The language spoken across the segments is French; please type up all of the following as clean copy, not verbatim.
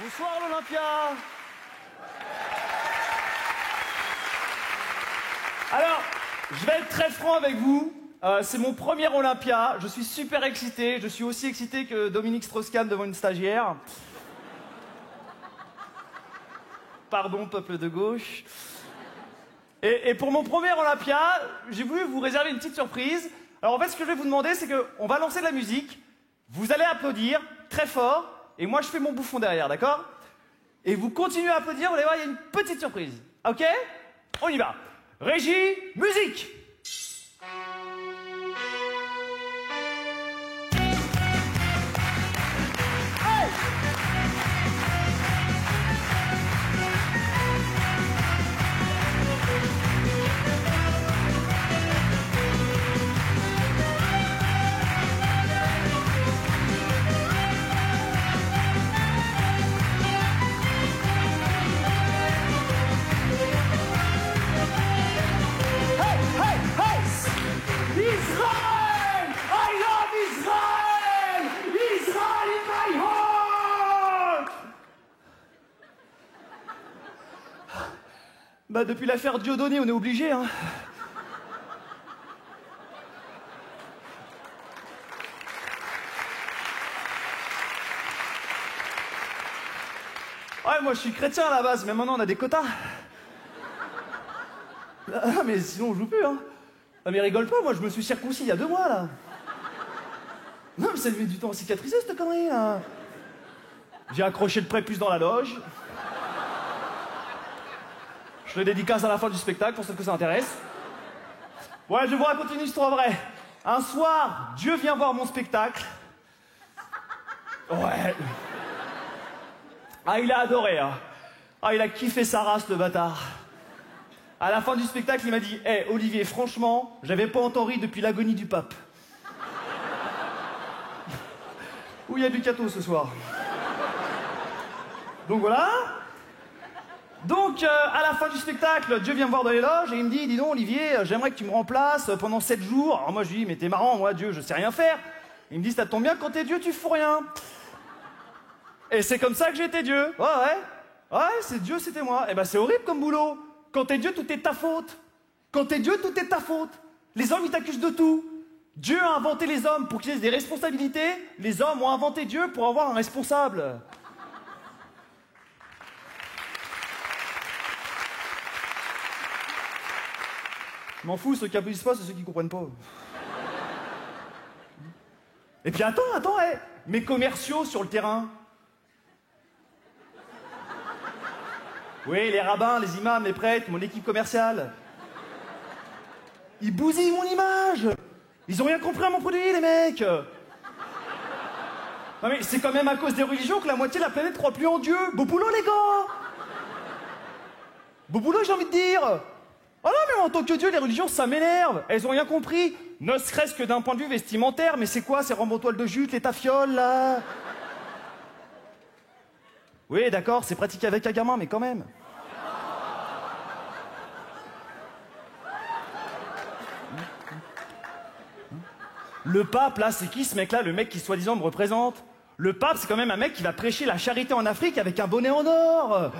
Bonsoir l'Olympia. Alors, je vais être très franc avec vous. C'est mon premier Olympia. Je suis super excité. Je suis aussi excité que Dominique Strauss-Kahn devant une stagiaire. Pardon, peuple de gauche. Et pour mon premier Olympia, j'ai voulu vous réserver une petite surprise. Alors en fait, ce que je vais vous demander, c'est qu'on va lancer de la musique. Vous allez applaudir très fort. Et moi, je fais mon bouffon derrière, d'accord? Et vous continuez à applaudir, vous allez voir, il y a une petite surprise. Ok? On y va. Régie, musique! Bah depuis l'affaire Dieudonné, on est obligé, hein. Ouais, moi je suis chrétien à la base, mais maintenant on a des quotas. Ah mais sinon on joue plus, hein. Ah mais rigole pas, moi je me suis circoncis il y a 2 mois, là. Non mais ça met du temps à cicatriser, cette connerie, là. J'ai accroché le prépuce dans la loge. Je le dédicace à la fin du spectacle, pour ceux que ça intéresse. Ouais, je vais vous raconter une histoire vraie. Un soir, Dieu vient voir mon spectacle. Ouais. Ah, il a adoré, hein. Ah, il a kiffé sa race, le bâtard. À la fin du spectacle, il m'a dit « Hey, Olivier, franchement, j'avais pas autant ri depuis l'agonie du pape. » Où il y a du cateau ce soir. Donc voilà. Donc, à la fin du spectacle, Dieu vient me voir dans les loges et il me dit « Dis donc, Olivier, j'aimerais que tu me remplaces pendant 7 jours. » Alors moi, je lui dis « Mais t'es marrant, moi, Dieu, je sais rien faire. » Il me dit « Ça tombe bien, quand t'es Dieu, tu fous rien. » Et c'est comme ça que j'ai été Dieu. Ouais, c'est Dieu, c'était moi. Et ben, c'est horrible comme boulot. Quand t'es Dieu, tout est ta faute. Quand t'es Dieu, tout est ta faute. Les hommes, ils t'accusent de tout. Dieu a inventé les hommes pour qu'ils aient des responsabilités. Les hommes ont inventé Dieu pour avoir un responsable. Je m'en fous, ceux qui applaudissent pas, c'est ceux qui comprennent pas. Et puis attends, mes commerciaux sur le terrain. Oui, les rabbins, les imams, les prêtres, mon équipe commerciale. Ils bousillent mon image. Ils ont rien compris à mon produit, les mecs. Non mais c'est quand même à cause des religions que la moitié de la planète croit plus en Dieu. Beau boulot, les gars. Beau boulot, j'ai envie de dire. Oh non, mais en tant que Dieu, les religions, ça m'énerve. Elles ont rien compris. Ne serait-ce que d'un point de vue vestimentaire. Mais c'est quoi ces robes en toile de jute, les tafioles, là? Oui, d'accord, c'est pratiqué avec un gamin, mais quand même. Le pape, là, c'est qui ce mec-là, le mec qui soi-disant me représente? Le pape, c'est quand même un mec qui va prêcher la charité en Afrique avec un bonnet en or.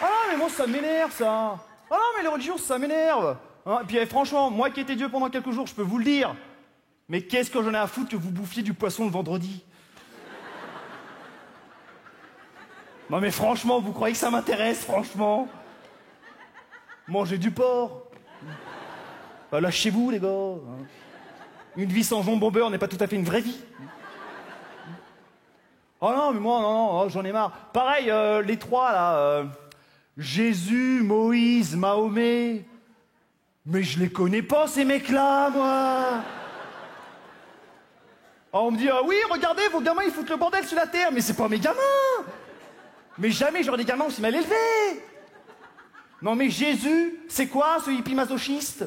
Ah non, mais moi, ça m'énerve, ça. Ah non, mais les religions, ça m'énerve. Hein, et puis, franchement, moi qui étais Dieu pendant quelques jours, je peux vous le dire. Mais qu'est-ce que j'en ai à foutre que vous bouffiez du poisson le vendredi? Non mais franchement, vous croyez que ça m'intéresse, franchement? Mangez du porc. Lâchez-vous, les gars. Une vie sans jambon beurre n'est pas tout à fait une vraie vie. Oh non, mais moi, non, j'en ai marre. Pareil, les 3, là, Jésus, Moïse, Mahomet. Mais je les connais pas, ces mecs-là, moi. Oh, on me dit, oui, regardez, vos gamins, ils foutent le bordel sur la terre. Mais c'est pas mes gamins. Mais jamais j'aurais des gamins aussi mal élevés. Non mais Jésus, c'est quoi ce hippie masochiste?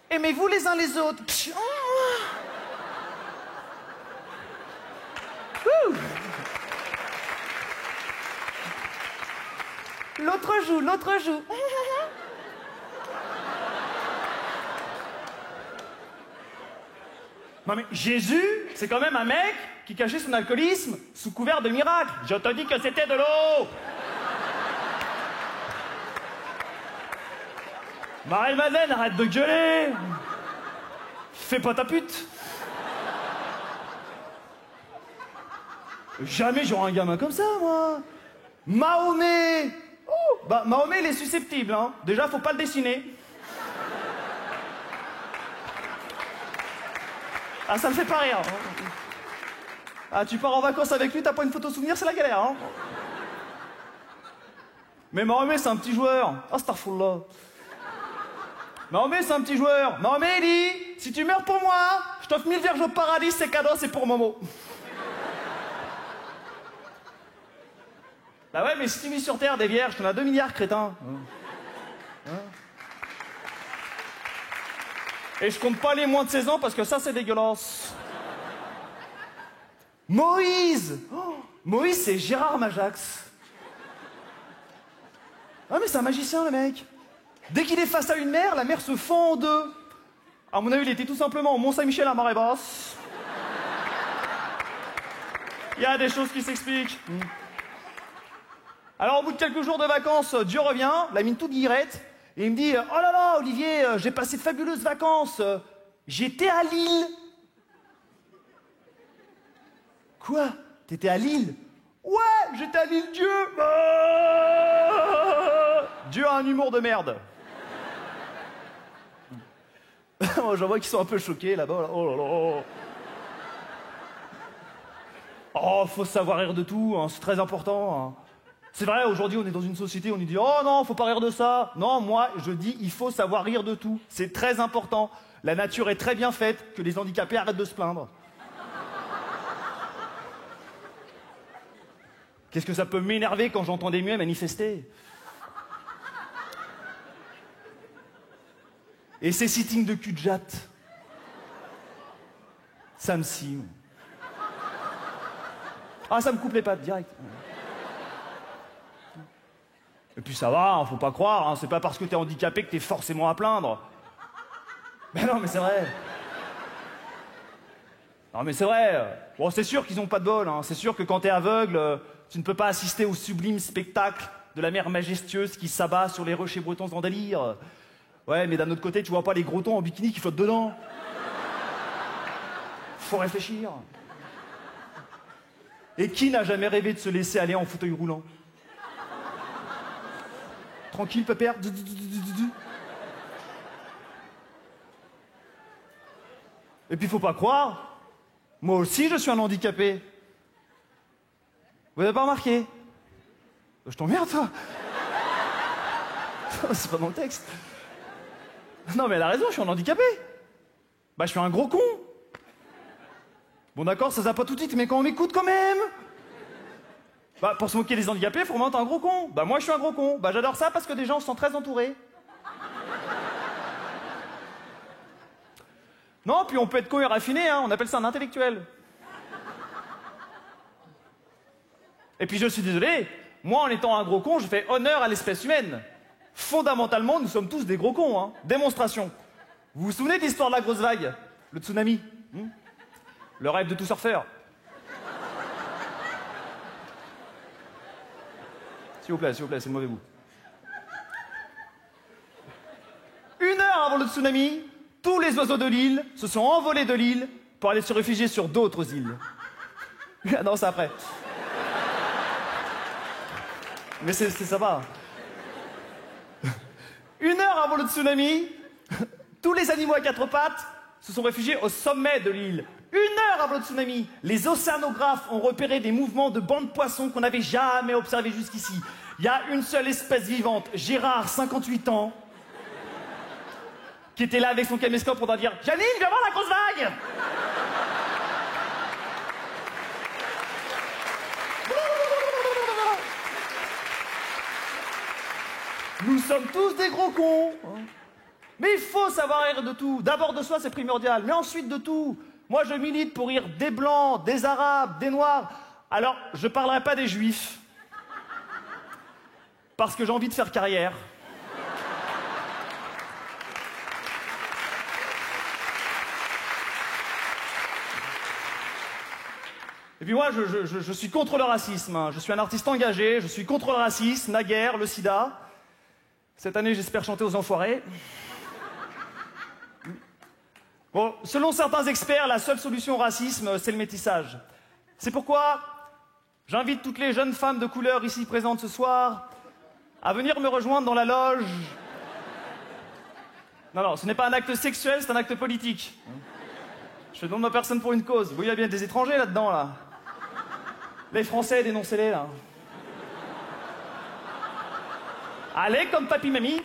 Aimez-vous les uns les autres. L'autre joue. Non mais Jésus, c'est quand même un mec qui cachait son alcoolisme sous couvert de miracle. Je te dis que c'était de l'eau. Marie-Madeleine, arrête de gueuler. Fais pas ta pute. Jamais j'aurai un gamin comme ça, moi. Mahomet. Oh, bah Mahomet, il est susceptible, hein. Déjà, faut pas le dessiner. Ah, ça me fait pas rire. Ah, tu pars en vacances avec lui, t'as pas une photo souvenir, c'est la galère, hein. Mais Mahomet, c'est un petit joueur. Astaghfirullah. Mahomet, c'est un petit joueur. Mahomet, il dit, si tu meurs pour moi, je t'offre 1000 vierges au paradis, c'est cadeau, c'est pour Momo. Bah ouais, mais si tu vis sur Terre des vierges, t'en as 2 milliards, crétin. Et je compte pas les moins de 16 ans parce que ça, c'est dégueulasse. Moïse. Oh, Moïse, c'est Gérard Majax. Ah, mais c'est un magicien, le mec. Dès qu'il est face à une mer, la mer se fend en deux. À mon avis, il était tout simplement au Mont-Saint-Michel à marée basse. Il y a des choses qui s'expliquent. Alors, au bout de quelques jours de vacances, Dieu revient, la mine toute guillerette, et il me dit « Oh là là, Olivier, j'ai passé de fabuleuses vacances. J'étais à Lille. » Quoi? T'étais à Lille? Ouais, j'étais à Lille, Dieu. Dieu a un humour de merde. J'en vois qu'ils sont un peu choqués là-bas. Là. Oh là là. Oh, faut savoir rire de tout, hein, c'est très important. Hein. C'est vrai, aujourd'hui, on est dans une société, on nous dit « Oh non, faut pas rire de ça ». Non, moi, je dis « Il faut savoir rire de tout ». C'est très important. La nature est très bien faite, que les handicapés arrêtent de se plaindre. Qu'est-ce que ça peut m'énerver quand j'entends des muets manifester? Et ces sittings de cul de jatte, ça me scie. Ah, ça me coupe les pattes, direct. Et puis ça va, hein, faut pas croire, hein, c'est pas parce que t'es handicapé que t'es forcément à plaindre. Mais non, mais c'est vrai. Non, mais c'est vrai. Bon, c'est sûr qu'ils ont pas de bol, hein. C'est sûr que quand t'es aveugle, tu ne peux pas assister au sublime spectacle de la mer majestueuse qui s'abat sur les rochers bretons en délire. Ouais, mais d'un autre côté, tu vois pas les gros thons en bikini qui flottent dedans. Faut réfléchir. Et qui n'a jamais rêvé de se laisser aller en fauteuil roulant? Tranquille, pépère. Et puis faut pas croire, moi aussi je suis un handicapé. Vous avez pas remarqué? Je t'emmerde, toi. C'est pas dans le texte. Non mais elle a raison, je suis un handicapé. Bah je suis un gros con. Bon d'accord, ça pas tout de suite, mais quand on m'écoute quand même. Bah pour se moquer des handicapés, faut vraiment être un gros con. Bah moi je suis un gros con. Bah j'adore ça parce que des gens se sentent très entourés. Non, puis on peut être con et raffiné, hein, on appelle ça un intellectuel. Et puis je suis désolé, moi en étant un gros con, je fais honneur à l'espèce humaine. Fondamentalement, nous sommes tous des gros cons, hein. Démonstration. Vous vous souvenez de l'histoire de la grosse vague? Le tsunami, le rêve de tout surfeur. S'il vous plaît, c'est le mauvais bout. 1 heure avant le tsunami, tous les oiseaux de l'île se sont envolés de l'île pour aller se réfugier sur d'autres îles. Ah non, c'est après. Mais c'est sympa. 1 heure avant le tsunami, tous les animaux à 4 pattes se sont réfugiés au sommet de l'île. 1 heure avant le tsunami, les océanographes ont repéré des mouvements de bancs de poissons qu'on n'avait jamais observés jusqu'ici. Il y a une seule espèce vivante, Gérard, 58 ans, qui était là avec son caméscope pour dire « Janine, viens voir la grosse vague !» Nous sommes tous des gros cons. Mais il faut savoir rire de tout. D'abord de soi, c'est primordial, mais ensuite de tout. Moi, je milite pour rire des Blancs, des Arabes, des Noirs. Alors, je ne parlerai pas des Juifs. Parce que j'ai envie de faire carrière. Et puis moi, je suis contre le racisme. Hein. Je suis un artiste engagé, je suis contre le racisme, la guerre, le sida. Cette année, j'espère chanter aux enfoirés. Bon, selon certains experts, la seule solution au racisme, c'est le métissage. C'est pourquoi j'invite toutes les jeunes femmes de couleur ici présentes ce soir à venir me rejoindre dans la loge. Non, ce n'est pas un acte sexuel, c'est un acte politique. Je donne ma personne pour une cause. Vous, il y a bien des étrangers là-dedans, là. Les Français, dénoncez-les, là. Allez, comme papy-mamie.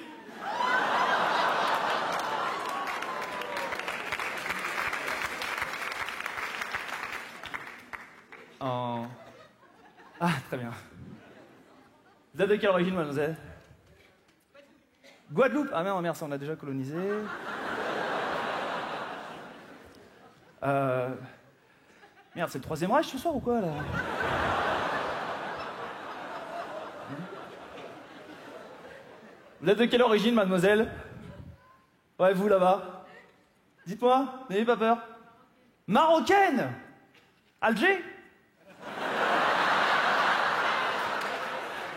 Oh. Ah, très bien. Vous êtes de quelle origine, mademoiselle? Guadeloupe. Ah merde, on a déjà colonisé. Merde, c'est le Troisième Reich ce soir ou quoi, là? Vous êtes de quelle origine, mademoiselle? Ouais, vous, là-bas. Dites-moi, n'ayez pas peur. Marocaine? Alger?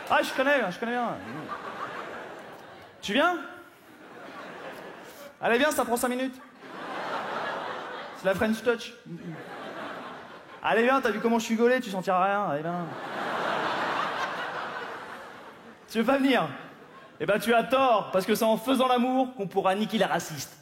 Ah, je connais bien. Tu viens? Allez, viens, ça prend 5 minutes. C'est la French Touch. Allez, viens, t'as vu comment je suis gaulé, tu sentiras rien. Allez, viens. Tu veux pas venir? Eh ben, tu as tort, parce que c'est en faisant l'amour qu'on pourra niquer les racistes.